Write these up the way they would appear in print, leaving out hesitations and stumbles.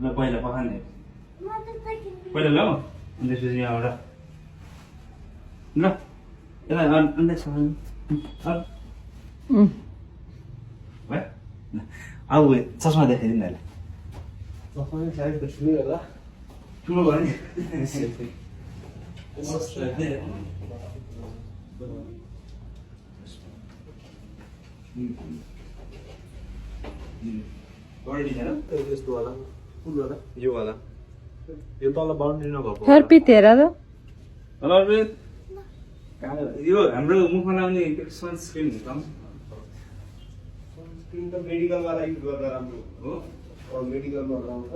ल पहिला पखाल्ने पहिला ल अनि त्यसपछि यहाँबाट ल यता अन्त छ भयो अब चस्मा देखाइदिनु अहिले ठुलो भयो नि यो तल बाउन्ड्री नभएको हेर पितेर त यो हाम्रो मुखमा लाउने सनस्क्रिन हुन्छ सनस्क्रिन त मेडिकलवाला युज गर्दा राम्रो हो मेडिकलमा लगाउँछ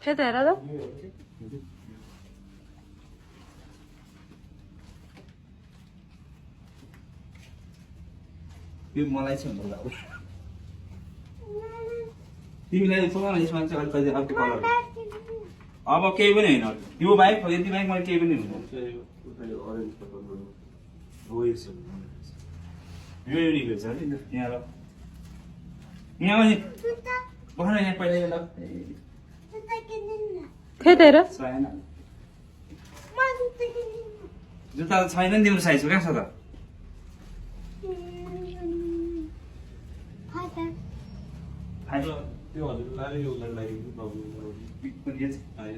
त्यता हेर त यो मलाई चाहिँ हुन्छ अब तिमीलाई सोमा यसमा चाहिँ अलिक कहिले अर्को कलर अब केही पनि होइन यो बाइक यति बाइक मैले केही पनि हुँदैन यो युनिक हुन्छ है यहाँ ल यहाँ पनि पखान यहाँ पहिला यो ल त्यता हेर छैन जुत्ता त छैन नि तिम्रो साइजको कहाँ छ त त्यो हजुरलाई यो लगाइदिनु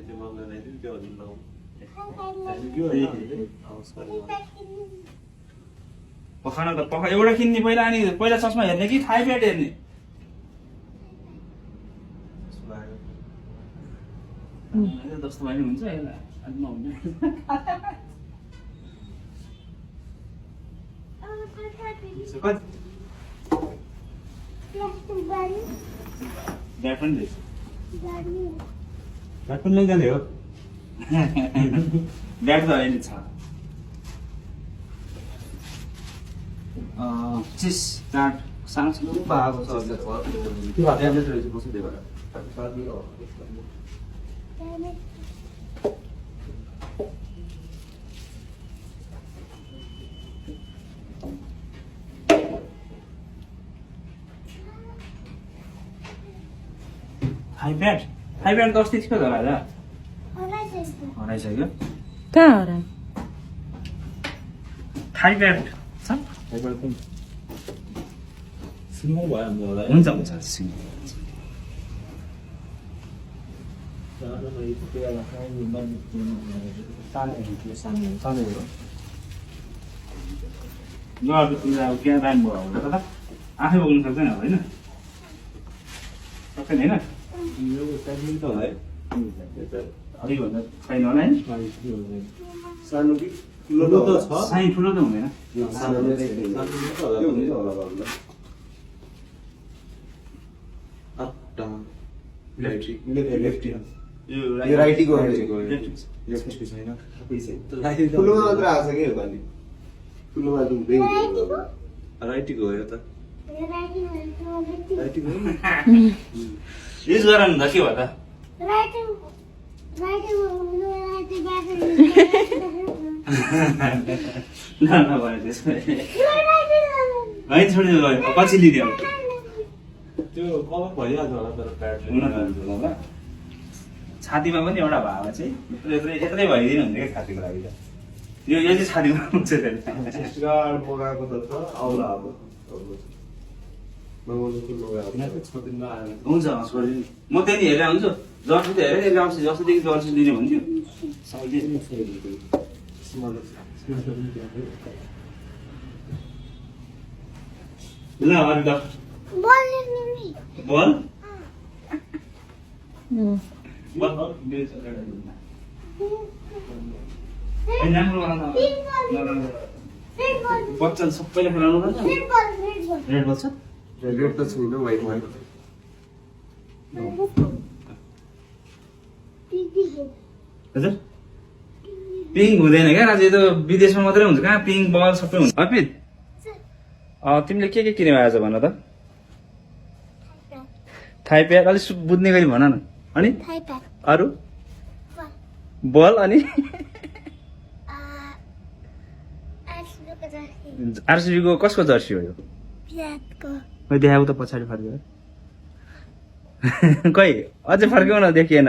त्यो मलाई लगाइदिनु त्यो हजुर लगाउनु पखान त पखा एउटा किन्ने पहिला अनि पहिला चस्मा हेर्ने कि थाई प्याड हेर्ने जस्तो भयो नि हुन्छ नहुने ब्याट पनि लैजाने हो ब्याट त अहिले छ चिज चाट सानो सानो भएको छ ट्याब्लेट रहेछ बस्नु त्यही भएर हाइब्याड त अस्ति थियो त राजा हराइसक्यो कहाँ हरा हाइब्याड छ सिङ्गल भयो हाम्रो होला हुन्छ हुन्छ सिङ्गल क्या राम्रो भयो त आफै बोल्नु सक्दैन होइन सक्दैन होइन अलिकभन्दा छैन होला है सानो कि ठुलो त छ साइन ठुलो त हुँदैन यो राइटीको छैन ठुलोमा मात्र आएको छ कि योपालि ठुलोमा राइटीको हो यो त राइटीको युज गर नि त के भयो त नभए त्यसमा है छोडिदिनु भयो पछि लिदियो त्यो कलर भइहाल्छ होला तर हुन त होला छातीमा पनि एउटा भावा चाहिँ यत्रै भइदिनु हुन्छ क्या छातीको लागि त यो चाहिँ छातीमा हुन्छ गाड मगाएको त छ आउला अब हुन्छ छोडिदिनु म त्यहाँदेखि हेरेर हुन्छु जर्सी त हेरेर आउँछु जस्तोदेखि जर्सी लिने भन्थ्यो ल अरू त बल बच्चा सबैले खेलाउनु पर्छ रेड बल छ रेड त छैन व्हाइट व्हाइट हजुर पिङ्क हुँदैन क्या राजु यो त विदेशमा मात्रै हुन्छ कहाँ पिङ्क बल सबै हुन्छ अर्पित तिमीले के किन्यौ आज भन त थाई प्याड अलिक बुझ्ने गरी भन न अनि अरू बल अनि आरसिबीको कसको जर्सी हो यो खै देखाऊ त पछाडि फर्केर खै अझै फर्क्यौ न देखिएन